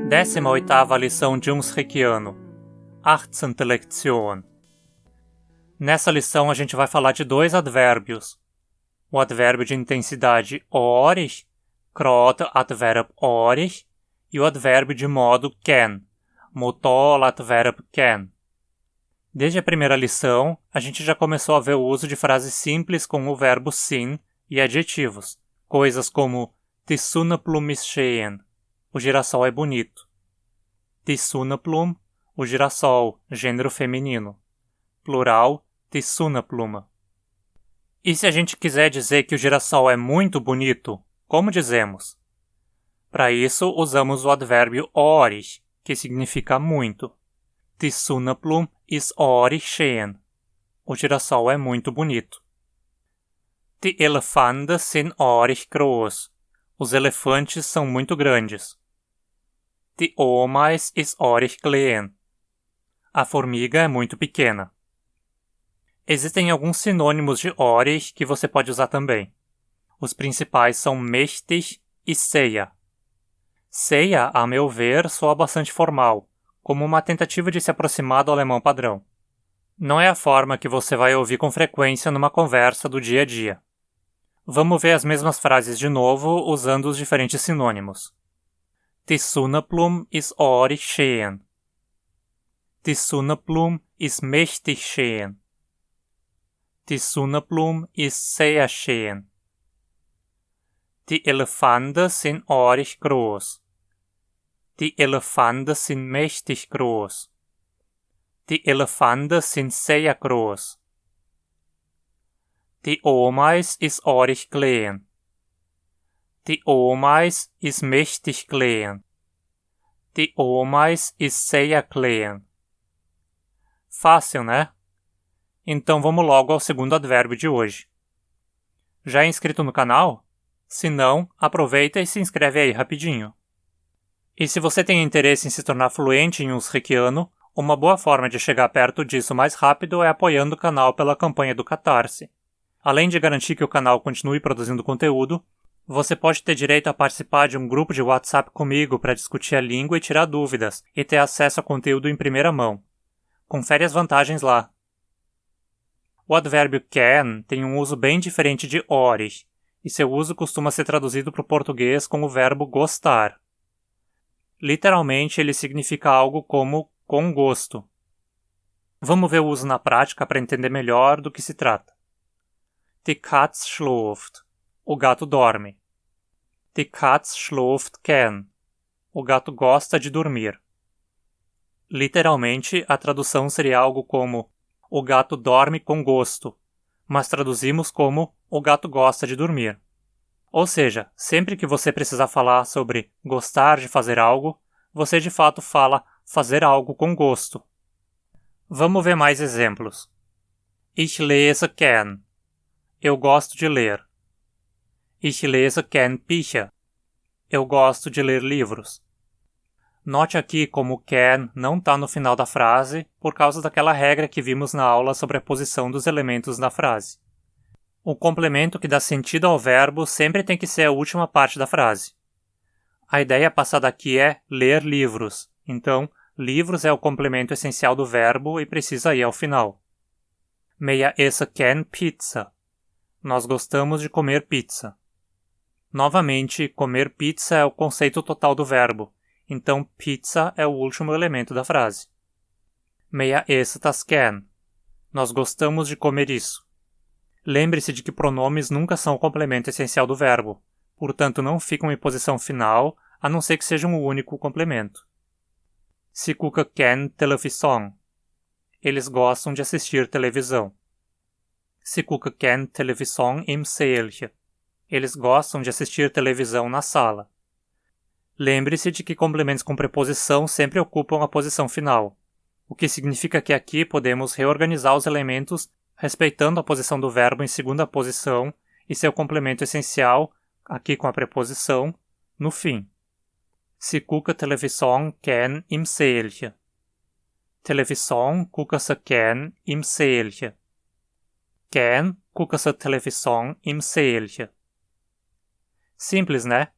18ª lição de Unsrichiano, 18. Lektion. Nessa lição a gente vai falar de dois advérbios. O advérbio de intensidade orig, grote adverb orig, e o advérbio de modo ken, motol adverb ken. Desde a primeira lição, a gente já começou a ver o uso de frases simples com o verbo sin e adjetivos, coisas como Die Sonneblum ist schön, o girassol é bonito. Die Sonneblum, o girassol, gênero feminino. Plural, die Sonnenblume. E se a gente quiser dizer que o girassol é muito bonito, como dizemos? Para isso, usamos o advérbio orig, que significa muito. Die Sonneblum ist orig schön. O girassol é muito bonito. Die Elefanten sind orig groß. Os elefantes são muito grandes. Die Ameise ist orig klein. A formiga é muito pequena. Existem alguns sinônimos de orig que você pode usar também. Os principais são mächtig e sehr. Sehr, a meu ver, soa bastante formal, como uma tentativa de se aproximar do alemão padrão. Não é a forma que você vai ouvir com frequência numa conversa do dia a dia. Vamos ver as mesmas frases de novo, usando os diferentes sinônimos. Die Sonneblum ist orig schön. Die Sonneblum ist mächtig schön. Die Sonneblum ist sehr schön. Die Elefanten sind orig groß. Die Elefanten sind mächtig groß. Die Elefanten sind sehr groß. Die Ameise ist orig klein. Die Ameise ist mächtig klein. Die Ameise ist sehr klein. Fácil, né? Então vamos logo ao segundo advérbio de hoje. Já é inscrito no canal? Se não, aproveita e se inscreve aí rapidinho. E se você tem interesse em se tornar fluente em Unsrichiano, uma boa forma de chegar perto disso mais rápido é apoiando o canal pela campanha do Catarse. Além de garantir que o canal continue produzindo conteúdo, você pode ter direito a participar de um grupo de WhatsApp comigo para discutir a língua e tirar dúvidas, e ter acesso a conteúdo em primeira mão. Confere as vantagens lá. O advérbio can tem um uso bem diferente de orig, e seu uso costuma ser traduzido para o português com o verbo gostar. Literalmente, ele significa algo como com gosto. Vamos ver o uso na prática para entender melhor do que se trata. Die Katz schläft. O gato dorme. Die Katz schläft gern. O gato gosta de dormir. Literalmente, a tradução seria algo como o gato dorme com gosto, mas traduzimos como o gato gosta de dormir. Ou seja, sempre que você precisar falar sobre gostar de fazer algo, você de fato fala fazer algo com gosto. Vamos ver mais exemplos. Ich lese gern. Eu gosto de ler. Ich lese gern Bücher. Eu gosto de ler livros. Note aqui como o can não está no final da frase por causa daquela regra que vimos na aula sobre a posição dos elementos na frase. O complemento que dá sentido ao verbo sempre tem que ser a última parte da frase. A ideia passada aqui é ler livros, então livros é o complemento essencial do verbo e precisa ir ao final. Wir essen gern Pizza. Nós gostamos de comer pizza. Novamente, comer pizza é o conceito total do verbo, então pizza é o último elemento da frase. Wir essen das gern. Nós gostamos de comer isso. Lembre-se de que pronomes nunca são o complemento essencial do verbo, portanto não ficam em posição final, a não ser que sejam o único complemento. Sie gucken gern Television. Eles gostam de assistir televisão. Sie gucken gern Television im Saalchen. Eles gostam de assistir televisão na sala. Lembre-se de que complementos com preposição sempre ocupam a posição final, o que significa que aqui podemos reorganizar os elementos respeitando a posição do verbo em segunda posição e seu complemento essencial, aqui com a preposição, no fim. Sie gucken Television gern im Saalchen. Television gucken sie gern im Saalchen. Gern gucken sie Television im Saalchen. Simples, né?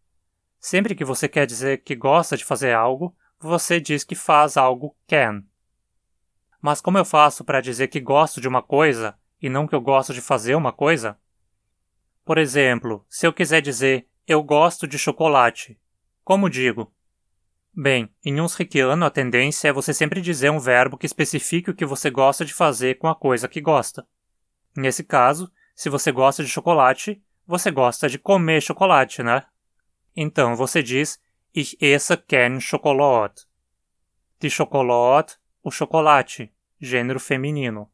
Sempre que você quer dizer que gosta de fazer algo, você diz que faz algo can. Mas como eu faço para dizer que gosto de uma coisa e não que eu gosto de fazer uma coisa? Por exemplo, se eu quiser dizer eu gosto de chocolate, como digo? Bem, em um srikiano a tendência é você sempre dizer um verbo que especifique o que você gosta de fazer com a coisa que gosta. Nesse caso, se você gosta de chocolate, você gosta de comer chocolate, né? Então você diz Ich esse gern Schokolade. De chocolate, o chocolate, gênero feminino.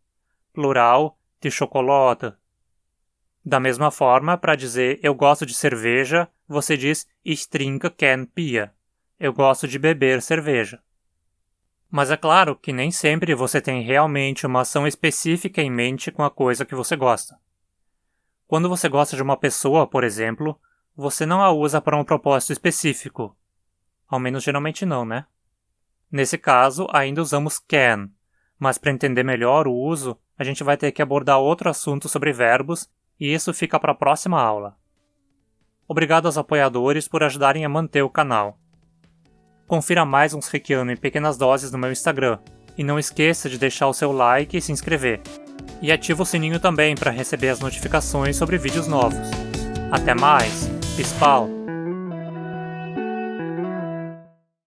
Plural, de chocolate. Da mesma forma, para dizer eu gosto de cerveja, você diz Ich trinke gern Bier. Eu gosto de beber cerveja. Mas é claro que nem sempre você tem realmente uma ação específica em mente com a coisa que você gosta. Quando você gosta de uma pessoa, por exemplo, você não a usa para um propósito específico. Ao menos geralmente não, né? Nesse caso, ainda usamos can, mas para entender melhor o uso, a gente vai ter que abordar outro assunto sobre verbos e isso fica para a próxima aula. Obrigado aos apoiadores por ajudarem a manter o canal. Confira mais um srikiano em pequenas doses no meu Instagram e não esqueça de deixar o seu like e se inscrever. E ativa o sininho também para receber as notificações sobre vídeos novos. Até mais! Pispal!